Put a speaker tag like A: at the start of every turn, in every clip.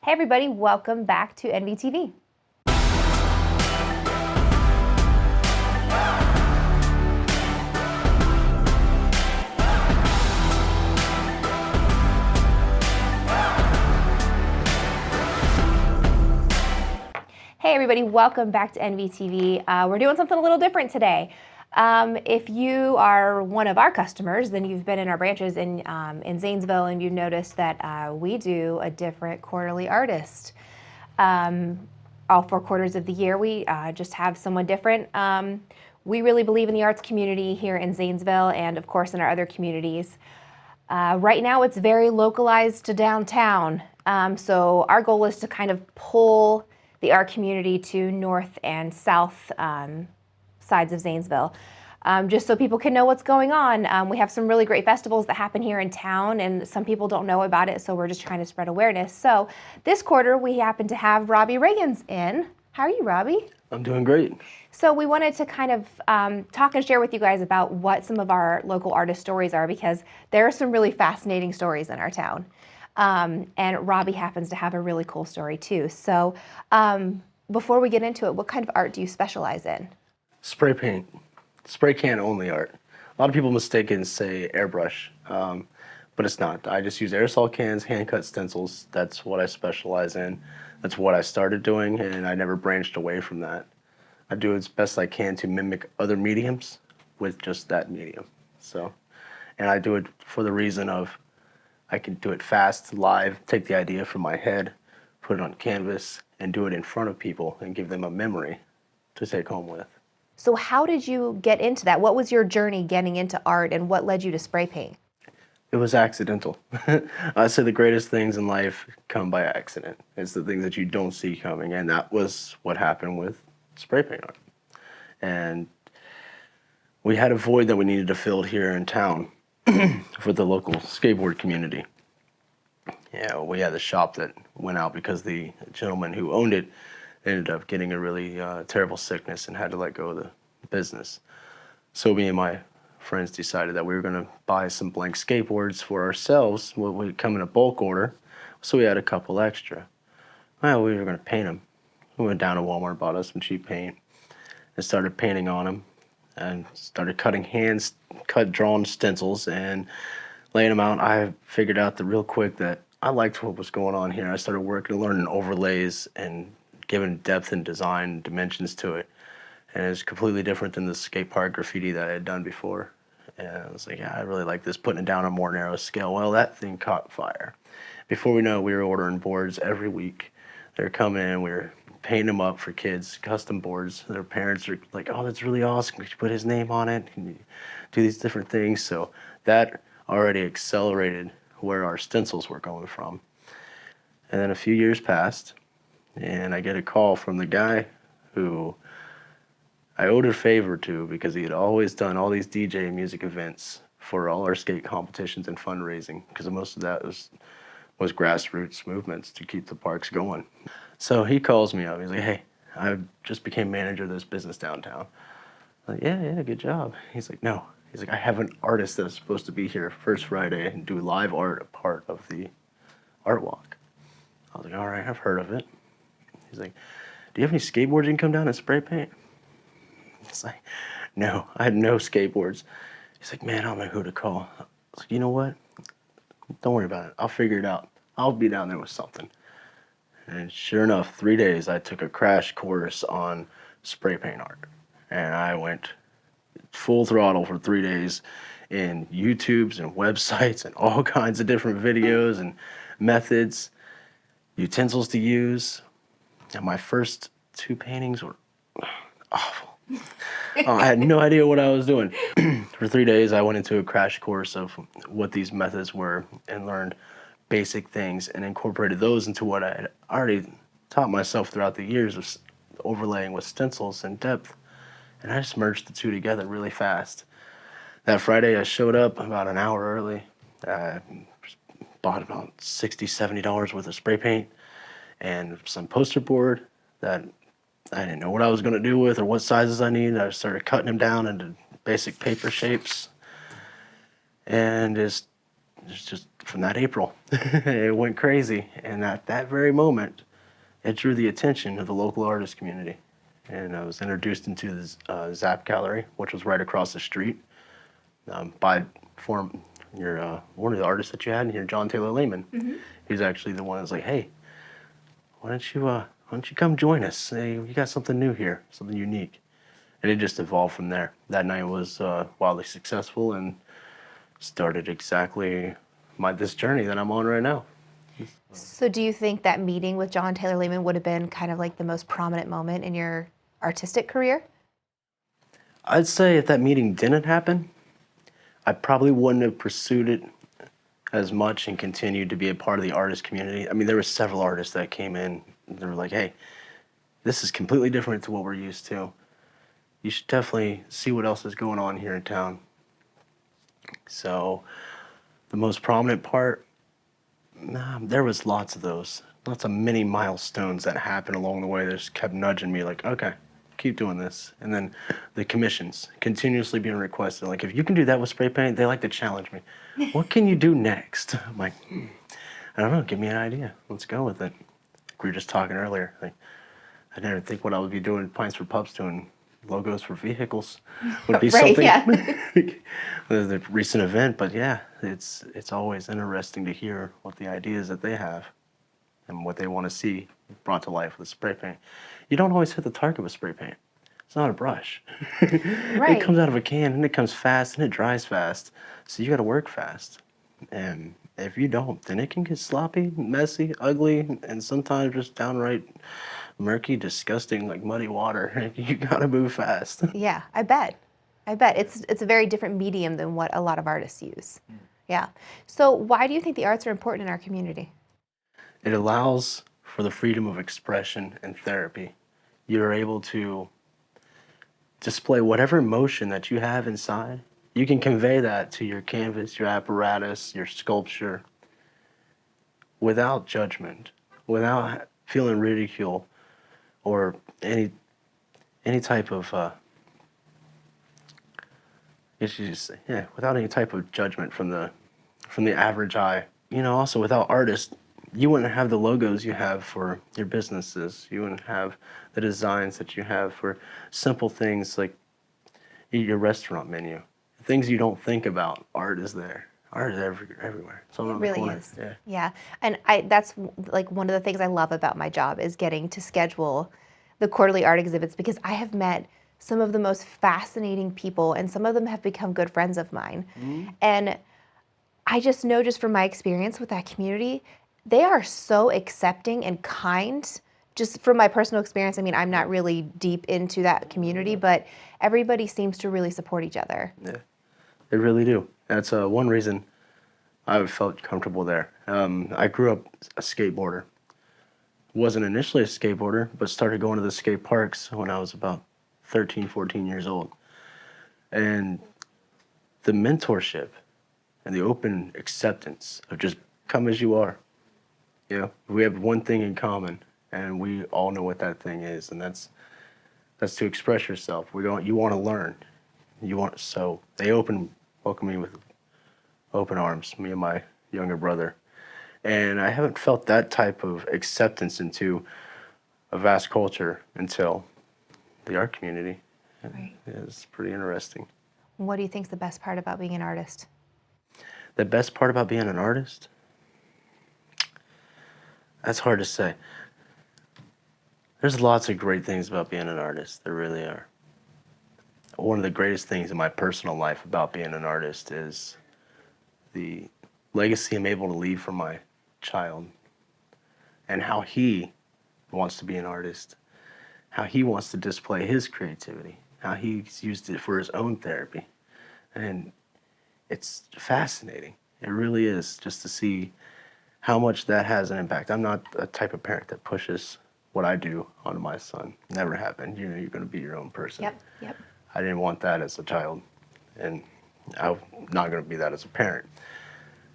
A: Hey everybody, welcome back to NVTV. Hey everybody, welcome back to NVTV. We're doing something a little different today. If you are one of our customers, then you've been in our branches in Zanesville and you've noticed that we do a different quarterly artist. All 4 quarters of the year, we just have someone different. We really believe in the arts community here in Zanesville and of course in our other communities. Right now it's very localized to downtown. So our goal is to kind of pull the art community to north and south sides of Zanesville, just so people can know what's going on. We have some really great festivals that happen here in town, and some people don't know about it, so we're just trying to spread awareness. So this quarter, we happen to have Robbie Riggins in. How are you, Robbie?
B: I'm doing great.
A: So we wanted to kind of talk and share with you guys about what some of our local artist stories are, because there are some really fascinating stories in our town. And Robbie happens to have a really cool story too. So before we get into it, what kind of art do you specialize in?
B: Spray paint, spray can only art. A lot of people mistake it and say airbrush, but it's not. I just use aerosol cans, hand cut stencils. That's what I specialize in. That's what I started doing, and I never branched away from that. I do as best I can to mimic other mediums with just that medium. So, and I do it for the reason of I can do it fast, live, take the idea from my head, put it on canvas, and do it in front of people and give them a memory to take home with.
A: So how did you get into that? What was your journey getting into art, and what led you to spray paint?
B: It was accidental. I say the greatest things in life come by accident. It's the things that you don't see coming, and that was what happened with spray paint art. And we had a void that we needed to fill here in town for the local skateboard community. Yeah, we had a shop that went out because the gentleman who owned it ended up getting a really terrible sickness and had to let go of the business. So me and my friends decided that we were going to buy some blank skateboards for ourselves. What would come in a bulk order, so we had a couple extra. Well, we were going to paint them. We went down to Walmart, bought us some cheap paint, and started painting on them, and started cutting drawn stencils and laying them out. I figured out real quick that I liked what was going on here. I started working, learning overlays, and giving depth and design dimensions to it. And it's completely different than the skate park graffiti that I had done before. And I was like, yeah, I really like this, putting it down on a more narrow scale. Well, that thing caught fire. Before we know it, we were ordering boards every week. They were coming in, we were painting them up for kids, custom boards. Their parents are like, oh, that's really awesome. Could you put his name on it? Can you do these different things? So that already accelerated where our stencils were going from. And then a few years passed, and I get a call from the guy who I owed a favor to, because he had always done all these DJ music events for all our skate competitions and fundraising, because most of that was grassroots movements to keep the parks going. So he calls me up. He's like, hey, I just became manager of this business downtown. I'm like, yeah, good job. He's like, no. He's like, I have an artist that's supposed to be here first Friday and do live art, a part of the art walk. I was like, all right, I've heard of it. He's like, do you have any skateboards you can come down and spray paint? It's like, no, I had no skateboards. He's like, man, I don't know who to call. I was like, you know what? Don't worry about it. I'll figure it out. I'll be down there with something. And sure enough, 3 days, I took a crash course on spray paint art. And I went full throttle for 3 days in YouTubes and websites and all kinds of different videos and methods, utensils to use. And my first 2 paintings were awful. I had no idea what I was doing. For 3 days, I went into a crash course of what these methods were and learned basic things and incorporated those into what I had already taught myself throughout the years of overlaying with stencils and depth. And I just merged the two together really fast. That Friday, I showed up about an hour early. I bought about $60, $70 worth of spray paint and some poster board that I didn't know what I was going to do with or what sizes I needed. I started cutting them down into basic paper shapes, and it's just from that April, it went crazy. And at that very moment, it drew the attention of the local artist community. And I was introduced into the Zap Gallery, which was right across the street, by one of the artists that you had in here, John Taylor Lehman. He's actually the one that's like, hey, why don't you come join us? Hey, you got something new here, something unique. And it just evolved from there. That night was wildly successful and started exactly this journey that I'm on right now.
A: So do you think that meeting with John Taylor Lehman would have been kind of like the most prominent moment in your artistic career?
B: I'd say if that meeting didn't happen, I probably wouldn't have pursued it as much and continued to be a part of the artist community. I mean, there were several artists that came in and they were like, hey, this is completely different to what we're used to. You should definitely see what else is going on here in town. So the most prominent part, there was lots of those, lots of mini milestones that happened along the way that just kept nudging me like, okay, keep doing this. And then the commissions continuously being requested. Like, if you can do that with spray paint, they like to challenge me. What can you do next? I'm like, I don't know, give me an idea. Let's go with it. Like we were just talking earlier. Like, I didn't think what I would be doing Pints for Pups doing logos for vehicles would be
A: Right,
B: something.
A: yeah.
B: The recent event, but yeah, it's always interesting to hear what the ideas that they have and what they want to see brought to life with spray paint. You don't always hit the target with spray paint. It's not a brush.
A: Right.
B: It comes out of a can and it comes fast and it dries fast. So you got to work fast. And if you don't, then it can get sloppy, messy, ugly, and sometimes just downright murky, disgusting, like muddy water. You got to move fast.
A: Yeah, I bet. It's a very different medium than what a lot of artists use. Yeah. So why do you think the arts are important in our community?
B: It allows for the freedom of expression and therapy. You're able to display whatever emotion that you have inside. You can convey that to your canvas, your apparatus, your sculpture without judgment, without feeling ridicule or any type of without any type of judgment from the average eye. You know, also without artists, you wouldn't have the logos you have for your businesses. You wouldn't have the designs that you have for simple things like your restaurant menu. Things you don't think about, art is there. Art is everywhere. It's all
A: It
B: around the
A: really
B: corner.
A: is.
B: Yeah.
A: Yeah. And that's like one of the things I love about my job is getting to schedule the quarterly art exhibits because I have met some of the most fascinating people and some of them have become good friends of mine. And I just know just from my experience with that community, they are so accepting and kind. Just from my personal experience, I mean, I'm not really deep into that community, but everybody seems to really support each other.
B: Yeah, they really do. That's one reason I felt comfortable there. I grew up a skateboarder. Wasn't initially a skateboarder, but started going to the skate parks when I was about 13, 14 years old. And the mentorship and the open acceptance of just come as you are. You know, we have one thing in common, and we all know what that thing is, and that's to express yourself. You want to learn. So they welcome me with open arms, me and my younger brother. And I haven't felt that type of acceptance into a vast culture until the art community.
A: Right.
B: It's pretty interesting.
A: What do you think is the best part about being an artist?
B: The best part about being an artist? That's hard to say. There's lots of great things about being an artist. There really are. One of the greatest things in my personal life about being an artist is the legacy I'm able to leave for my child and how he wants to be an artist, how he wants to display his creativity, how he's used it for his own therapy. And it's fascinating. It really is, just to see how much that has an impact. I'm not a type of parent that pushes what I do onto my son. Never happened. You know, you're going to be your own person.
A: Yep.
B: I didn't want that as a child, and I'm not going to be that as a parent.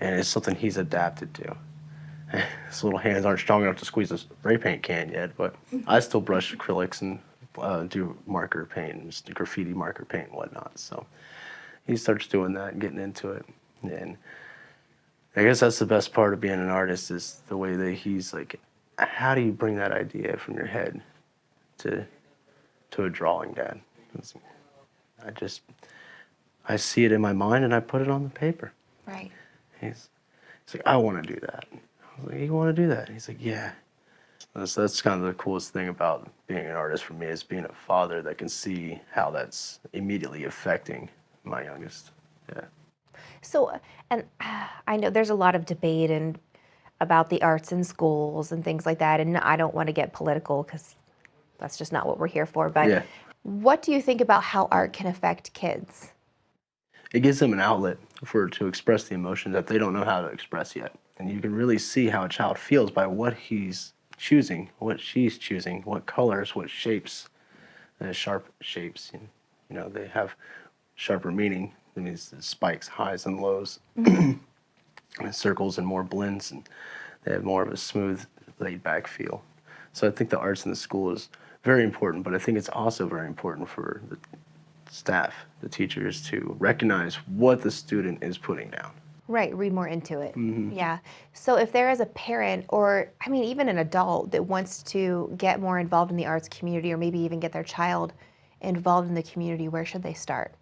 B: And it's something he's adapted to. His little hands aren't strong enough to squeeze a spray paint can yet, but I still brush acrylics and do marker paint, and just graffiti marker paint and whatnot. So he starts doing that and getting into it. And I guess that's the best part of being an artist is the way that he's like, how do you bring that idea from your head to a drawing, Dad? I just I see it in my mind and I put it on the paper.
A: Right.
B: He's like, I want to do that. I was like, you want to do that? He's like, yeah. So that's kind of the coolest thing about being an artist for me is being a father that can see how that's immediately affecting my youngest. Yeah.
A: So, and I know there's a lot of debate and about the arts in schools and things like that, and I don't want to get political because that's just not what we're here for. But
B: Yeah.
A: what do you think about how art can affect kids?
B: It gives them an outlet to express the emotion that they don't know how to express yet. And you can really see how a child feels by what he's choosing, what she's choosing, what colors, what shapes, sharp shapes. You know, they have sharper meaning. It means spikes, highs and lows, and circles and more blends, and they have more of a smooth, laid-back feel. So I think the arts in the school is very important, but I think it's also very important for the staff, the teachers, to recognize what the student is putting down.
A: Right, read more into it.
B: Mm-hmm.
A: Yeah. So if there is a parent or, I mean, even an adult that wants to get more involved in the arts community or maybe even get their child involved in the community, where should they start?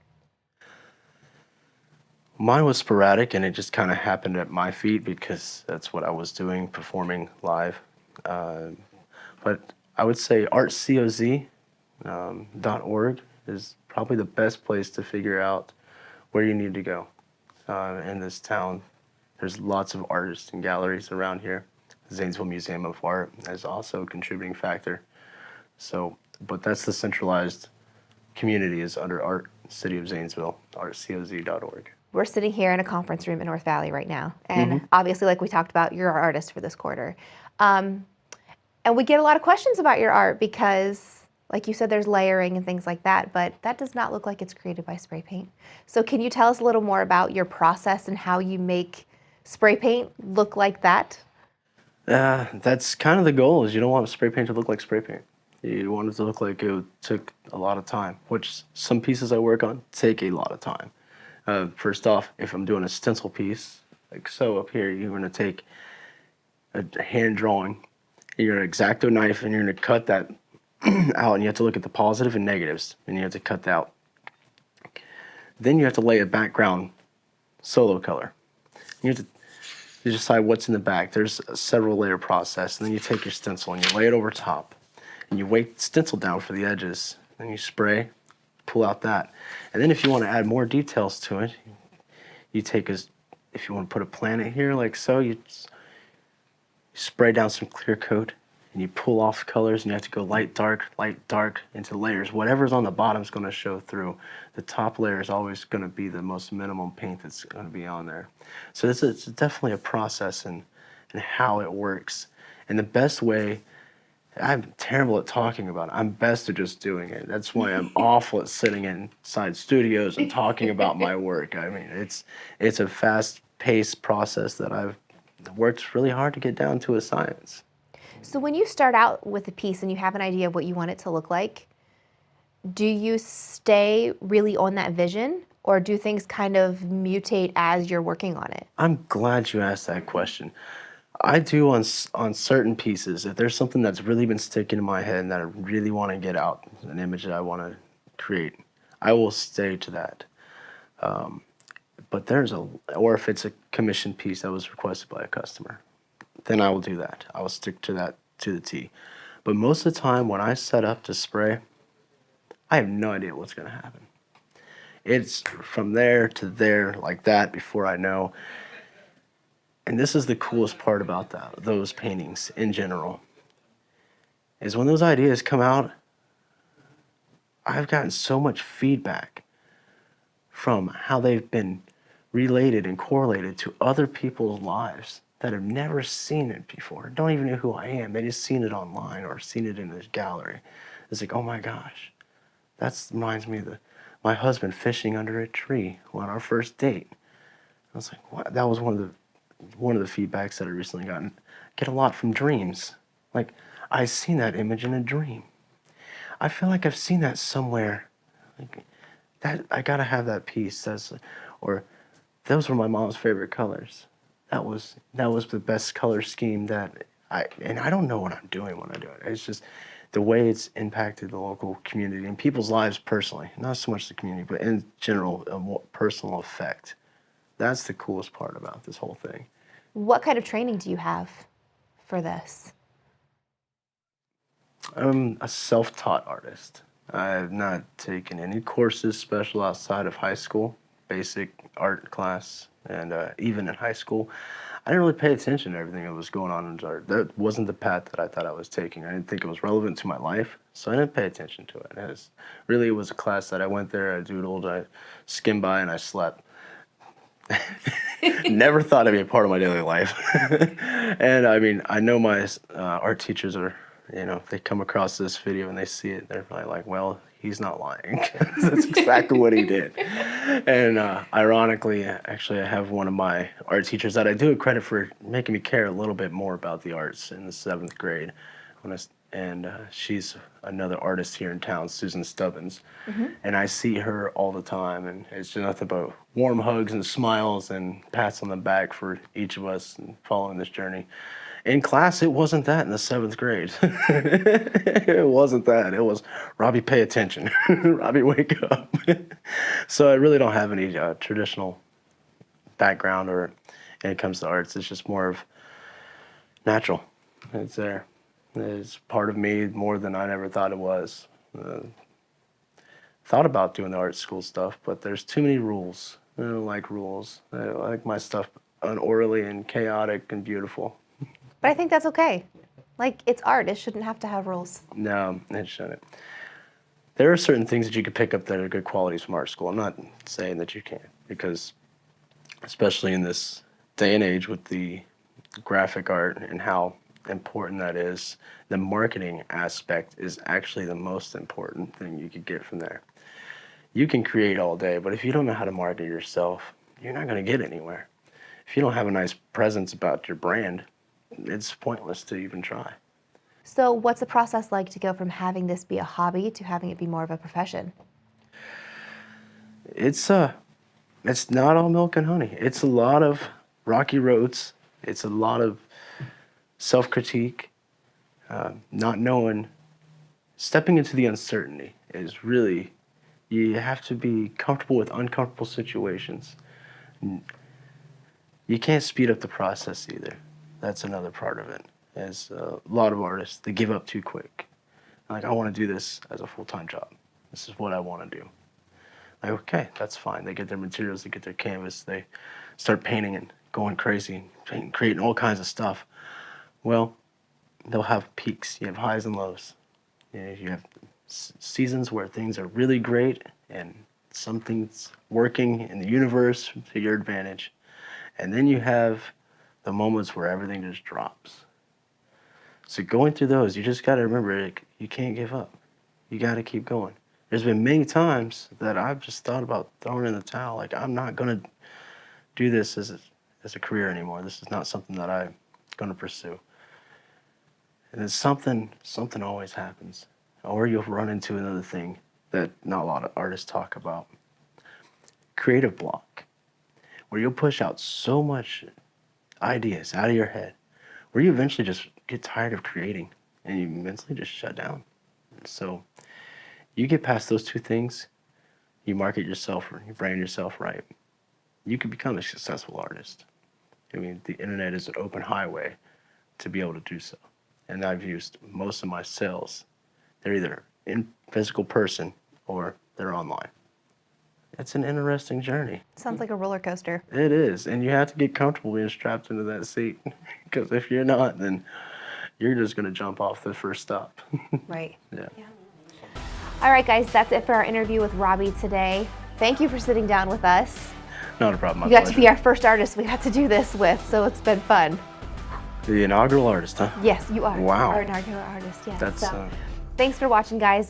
B: Mine was sporadic, and it just kind of happened at my feet because that's what I was doing, performing live. But I would say artcoz.org is probably the best place to figure out where you need to go in this town. There's lots of artists and galleries around here. The Zanesville Museum of Art is also a contributing factor. So, but that's the centralized community is under Art City of Zanesville, artcoz.org.
A: We're sitting here in a conference room in North Valley right now. And obviously, like we talked about, you're our artist for this quarter. And we get a lot of questions about your art because, like you said, there's layering and things like that, but that does not look like it's created by spray paint. So can you tell us a little more about your process and how you make spray paint look like that?
B: That's kind of the goal is you don't want spray paint to look like spray paint. You want it to look like it took a lot of time, which some pieces I work on take a lot of time. First off, if I'm doing a stencil piece, like so up here, you're going to take a hand drawing, and you're going to X-Acto knife, and you're going to cut that out, and you have to look at the positive and negatives, and you have to cut that out. Then you have to lay a background solo color. You have to decide what's in the back. There's a several layer process, and then you take your stencil and you lay it over top, and you weight the stencil down for the edges, and you spray, pull out that. And then if you want to add more details to it, you take if you want to put a planet here like so, you spray down some clear coat and you pull off colors and you have to go light, dark into layers. Whatever's on the bottom is going to show through. The top layer is always going to be the most minimum paint that's going to be on there. So it's definitely a process and how it works. And the best way, I'm terrible at talking about it. I'm best at just doing it. That's why I'm awful at sitting inside studios and talking about my work. I mean, it's a fast-paced process that I've worked really hard to get down to a science.
A: So when you start out with a piece and you have an idea of what you want it to look like, do you stay really on that vision or do things kind of mutate as you're working on it?
B: I'm glad you asked that question. I do on certain pieces. If there's something that's really been sticking in my head and that I really want to get out, an image that I want to create, I will stay to that. But or if it's a commissioned piece that was requested by a customer, then I will do that. I will stick to that to the T. But most of the time when I set up to spray, I have no idea what's going to happen. It's from there to there like that before I know. And this is the coolest part about those paintings in general, is when those ideas come out, I've gotten so much feedback from how they've been related and correlated to other people's lives that have never seen it before, don't even know who I am. They just seen it online or seen it in this gallery. It's like, oh my gosh, that reminds me of my husband fishing under a tree on our first date. I was like, what? That was one of the feedbacks that I recently gotten. Get a lot from dreams. Like, I seen that image in a dream. I feel like I've seen that somewhere. Like, that I gotta have that piece. Or those were my mom's favorite colors. that was the best color scheme that I don't know what I'm doing when I do it. It's just the way it's impacted the local community and people's lives personally, not so much the community, but in general, a more personal effect. That's the coolest part about this whole thing.
A: What kind of training do you have for this?
B: I'm a self-taught artist. I have not taken any courses special outside of high school, basic art class, and even in high school, I didn't really pay attention to everything that was going on in art. That wasn't the path that I thought I was taking. I didn't think it was relevant to my life, so I didn't pay attention to it. It was a class that I went there, I doodled, I skimmed by, and I slept. Never thought it'd be a part of my daily life. And I mean, I know my art teachers are, if they come across this video and they see it, they're probably like, well, he's not lying. That's exactly what he did. And ironically, actually, I have one of my art teachers that I do credit for making me care a little bit more about the arts in the 7th grade. She's another artist here in town, Susan Stubbins. And I see her all the time, and it's just nothing but warm hugs and smiles and pats on the back for each of us and following this journey. In class, it wasn't that in the 7th grade. It wasn't that. It was, Robbie, pay attention. Robbie, wake up. So I really don't have any traditional background when it comes to arts. It's just more of natural. It's there. It's part of me more than I ever thought it was. Thought about doing the art school stuff, but there's too many rules. I don't like rules. I like my stuff unorderly and chaotic and beautiful.
A: But I think that's okay. Like, it's art. It shouldn't have to have rules.
B: No, it shouldn't. There are certain things that you could pick up that are good qualities from art school. I'm not saying that you can't, because especially in this day and age with the graphic art and how important that is, the marketing aspect is actually the most important thing you could get from there. You can create all day, but if you don't know how to market yourself, you're not going to get anywhere. If you don't have a nice presence about your brand, it's pointless to even try.
A: So what's the process like to go from having this be a hobby to having it be more of a profession?
B: It's not all milk and honey. It's a lot of rocky roads. It's a lot of self-critique, not knowing, stepping into the uncertainty is really, you have to be comfortable with uncomfortable situations. You can't speed up the process either. That's another part of it. As a lot of artists, they give up too quick. Like, I want to do this as a full-time job. This is what I want to do. Like, okay, that's fine. They get their materials, they get their canvas, they start painting and going crazy, creating all kinds of stuff. Well, they'll have peaks. You have highs and lows. You have seasons where things are really great and something's working in the universe to your advantage. And then you have the moments where everything just drops. So going through those, you just got to remember, you can't give up. You got to keep going. There's been many times that I've just thought about throwing in the towel. Like, I'm not going to do this as a career anymore. This is not something that I'm going to pursue. And then something always happens. Or you'll run into another thing that not a lot of artists talk about. Creative block. Where you'll push out so much ideas out of your head, where you eventually just get tired of creating and you mentally just shut down. So you get past those two things, you market yourself, or you brand yourself right, you can become a successful artist. I mean, the internet is an open highway to be able to do so. And I've used most of my sales, they're either in physical person or they're online. It's an interesting journey.
A: Sounds like a roller coaster.
B: It is, and you have to get comfortable being strapped into that seat, because if you're not, then you're just going to jump off the first stop.
A: Right.
B: Yeah.
A: All right, guys, that's it for our interview with Robbie today. Thank you for sitting down with us.
B: Not a problem.
A: You got to be our first artist we got to do this with, so it's been fun.
B: The inaugural artist, huh?
A: Yes, you are.
B: Wow.
A: Our inaugural artist, yes.
B: That's...
A: Thanks for watching, guys.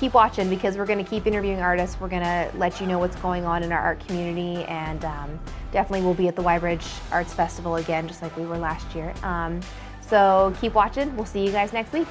A: Keep watching, because we're going to keep interviewing artists. We're going to let you know what's going on in our art community, and definitely we'll be at the Y-Bridge Arts Festival again, just like we were last year. So keep watching. We'll see you guys next week.